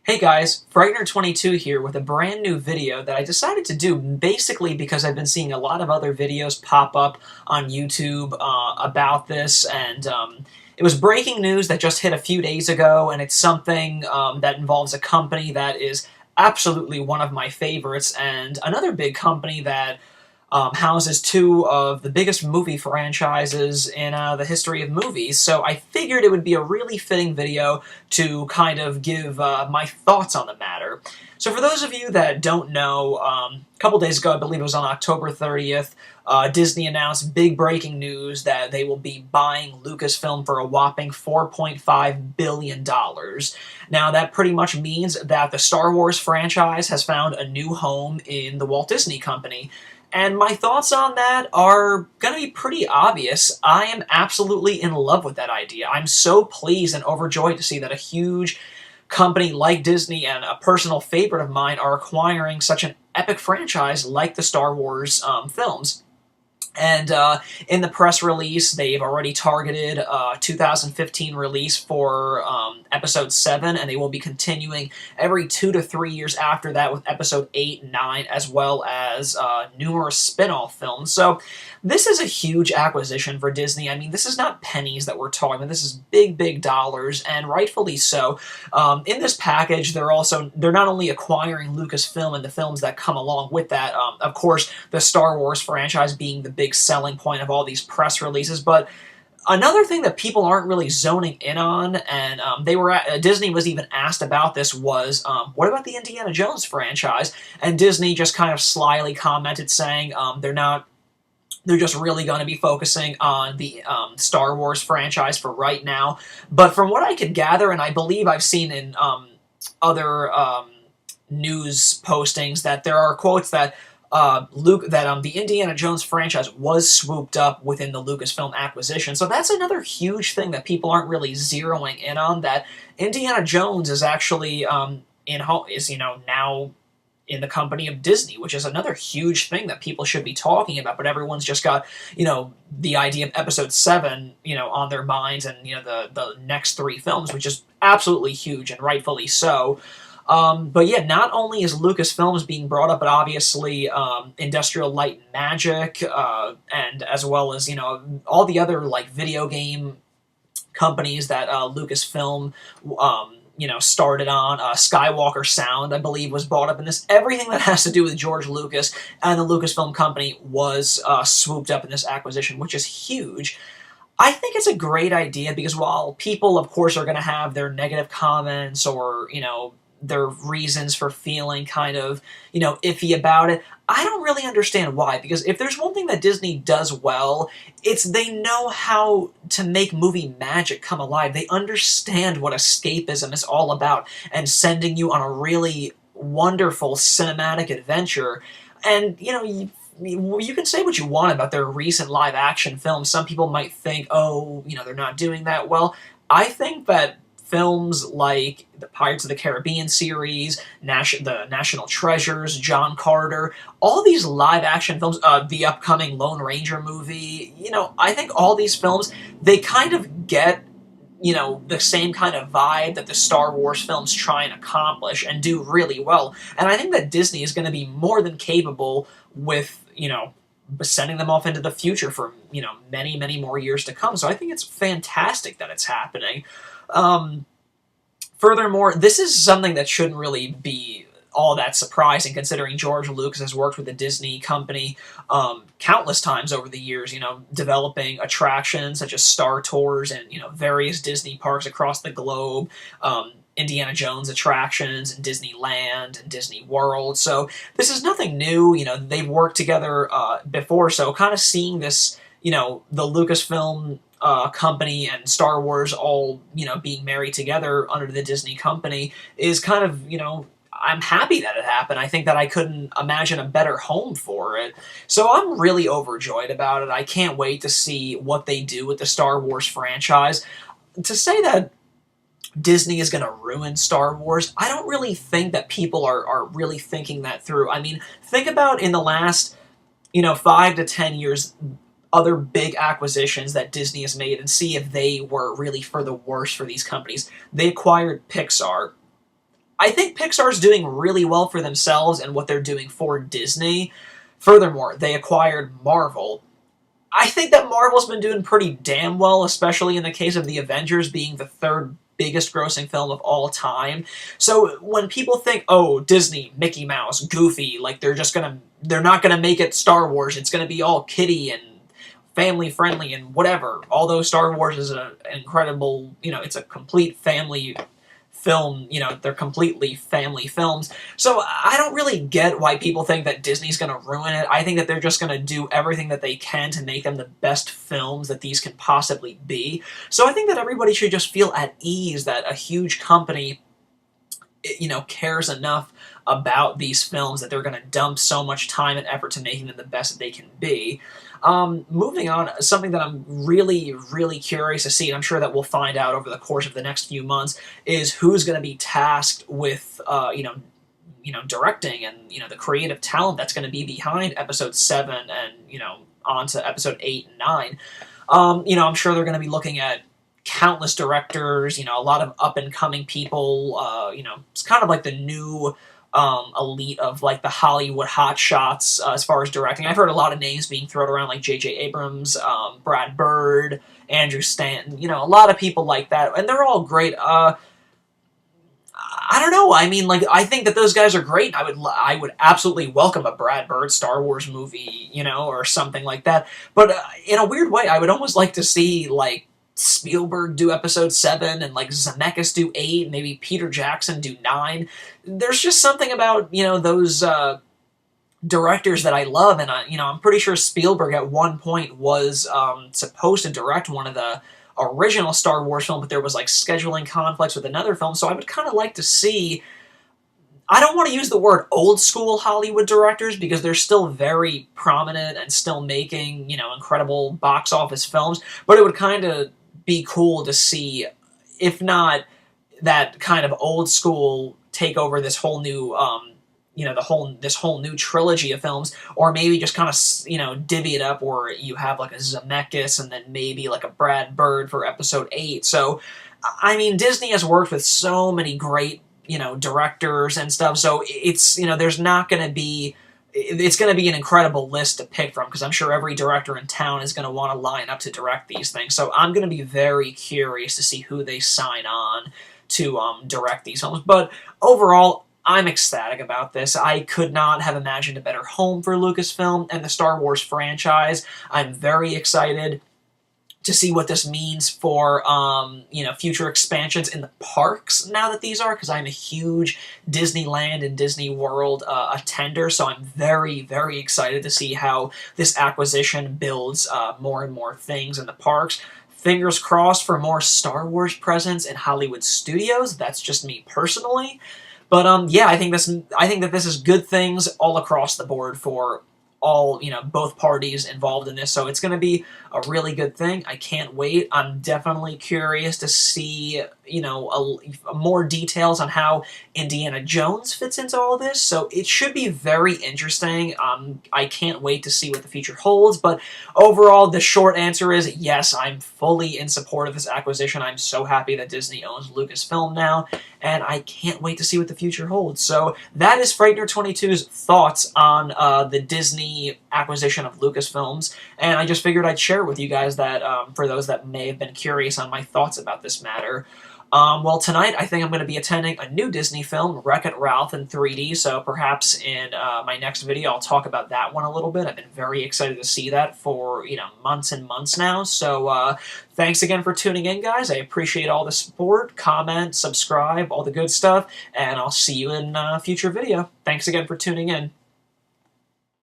Hey guys, Frightener22 here with a brand new video that I decided to do basically because I've been seeing a lot of other videos pop up on YouTube about this, and it was breaking news that just hit a few days ago, and it's something that involves a company that is absolutely one of my favorites, and another big company that houses two of the biggest movie franchises in the history of movies, so I figured it would be a really fitting video to kind of give my thoughts on the matter. So for those of you that don't know, a couple days ago, I believe it was on October 30th, Disney announced big breaking news that they will be buying Lucasfilm for a whopping $4.5 billion. Now, that pretty much means that the Star Wars franchise has found a new home in the Walt Disney Company. And my thoughts on that are going to be pretty obvious. I am absolutely in love with that idea. I'm so pleased and overjoyed to see that a huge company like Disney and a personal favorite of mine are acquiring such an epic franchise like the Star Wars films. And in the press release, they've already targeted a 2015 release for Episode 7, and they will be continuing every 2 to 3 years after that with Episode 8 and 9, as well as numerous spin-off films. So this is a huge acquisition for Disney. I mean, this is not pennies that we're talking about. This is big, big dollars, and rightfully so. In this package, they're not only acquiring Lucasfilm and the films that come along with that, of course, the Star Wars franchise being the big selling point of all these press releases, but another thing that people aren't really zoning in on, and Disney was even asked about this, was what about the Indiana Jones franchise? And Disney just kind of slyly commented saying they're just really going to be focusing on the Star Wars franchise for right now. But from what I could gather, and I believe I've seen in other news postings, that there are quotes that the Indiana Jones franchise was swooped up within the Lucasfilm acquisition. So that's another huge thing that people aren't really zeroing in on, that Indiana Jones is actually now in the company of Disney, which is another huge thing that people should be talking about, but everyone's just got, the idea of Episode 7, on their minds, and, the next 3 films, which is absolutely huge, and rightfully so. But yeah, not only is Lucasfilms being brought up, but obviously Industrial Light and Magic, and as well as, all the other, video game companies that Lucasfilm started on. Skywalker Sound, I believe, was brought up in this. Everything that has to do with George Lucas and the Lucasfilm Company was swooped up in this acquisition, which is huge. I think it's a great idea because while people, of course, are going to have their negative comments or, their reasons for feeling kind of, iffy about it, I don't really understand why, because if there's one thing that Disney does well, it's they know how to make movie magic come alive. They understand what escapism is all about and sending you on a really wonderful cinematic adventure. And, you can say what you want about their recent live-action films. Some people might think, oh, they're not doing that well. I think that films like the Pirates of the Caribbean series, the National Treasures, John Carter, all these live-action films, the upcoming Lone Ranger movie, I think all these films, they kind of get, the same kind of vibe that the Star Wars films try and accomplish and do really well. And I think that Disney is going to be more than capable with, sending them off into the future for, many, many more years to come. So I think it's fantastic that it's happening. Furthermore, this is something that shouldn't really be all that surprising, considering George Lucas has worked with the Disney company countless times over the years, developing attractions such as Star Tours and, various Disney parks across the globe, Indiana Jones attractions and Disneyland and Disney World. So this is nothing new. They've worked together before, so kind of seeing this, the Lucasfilm company and Star Wars all, being married together under the Disney company is kind of, I'm happy that it happened. I think that I couldn't imagine a better home for it. So I'm really overjoyed about it. I can't wait to see what they do with the Star Wars franchise. To say that Disney is going to ruin Star Wars, I don't really think that people are really thinking that through. I mean, think about in the last, 5 to 10 years, other big acquisitions that Disney has made and see if they were really for the worse for these companies. They acquired Pixar. I think Pixar's doing really well for themselves and what they're doing for Disney. Furthermore, they acquired Marvel. I think that Marvel's been doing pretty damn well, especially in the case of the Avengers being the third biggest grossing film of all time. So when people think, oh, Disney, Mickey Mouse, Goofy, like they're not gonna make it Star Wars, it's gonna be all kiddie and family friendly and whatever. Although Star Wars is an incredible, it's a complete family film, they're completely family films. So I don't really get why people think that Disney's going to ruin it. I think that they're just going to do everything that they can to make them the best films that these can possibly be. So I think that everybody should just feel at ease that a huge company, cares enough about these films that they're going to dump so much time and effort to making them the best that they can be. Moving on, something that I'm really, really curious to see, and I'm sure that we'll find out over the course of the next few months, is who's going to be tasked with, directing and, the creative talent that's going to be behind Episode 7 and, on to Episode 8 and 9. I'm sure they're going to be looking at countless directors, a lot of up-and-coming people, it's kind of like the new elite of like the Hollywood hotshots as far as directing. I've heard a lot of names being thrown around like J.J. Abrams, Brad Bird, Andrew Stanton, a lot of people like that, and they're all great. I don't know. I mean, like, I think that those guys are great. I would absolutely welcome a Brad Bird Star Wars movie, or something like that. But in a weird way, I would almost like to see like Spielberg do Episode 7 and like Zemeckis do 8, maybe Peter Jackson do 9. There's just something about, those directors that I love, and I'm pretty sure Spielberg at one point was supposed to direct one of the original Star Wars film, but there was like scheduling conflicts with another film, so I would kind of like to see, I don't want to use the word old school Hollywood directors because they're still very prominent and still making, incredible box office films, but it would kind of be cool to see, if not that kind of old school take over this whole new, this whole new trilogy of films, or maybe just kind of, divvy it up where you have like a Zemeckis and then maybe like a Brad Bird for Episode 8. So, I mean, Disney has worked with so many great, directors and stuff, so it's, there's not going to be, it's going to be an incredible list to pick from, because I'm sure every director in town is going to want to line up to direct these things. So I'm going to be very curious to see who they sign on to direct these films. But overall, I'm ecstatic about this. I could not have imagined a better home for Lucasfilm and the Star Wars franchise. I'm very excited to see what this means for, future expansions in the parks now that these are, because I'm a huge Disneyland and Disney World attender, so I'm very, very excited to see how this acquisition builds more and more things in the parks. Fingers crossed for more Star Wars presence in Hollywood studios. That's just me personally. But, yeah, I think that this is good things all across the board for all, both parties involved in this, so it's going to be a really good thing. I can't wait. I'm definitely curious to see, more details on how Indiana Jones fits into all this, so it should be very interesting. I can't wait to see what the future holds, but overall, the short answer is yes, I'm fully in support of this acquisition. I'm so happy that Disney owns Lucasfilm now, and I can't wait to see what the future holds. So that is Frightener22's thoughts on the Disney acquisition of Lucasfilms, and I just figured I'd share with you guys that for those that may have been curious on my thoughts about this matter. Well, tonight I think I'm going to be attending a new Disney film, Wreck-It Ralph in 3D, so perhaps in my next video I'll talk about that one a little bit. I've been very excited to see that for, months and months now, so thanks again for tuning in, guys. I appreciate all the support, comment, subscribe, all the good stuff, and I'll see you in a future video. Thanks again for tuning in.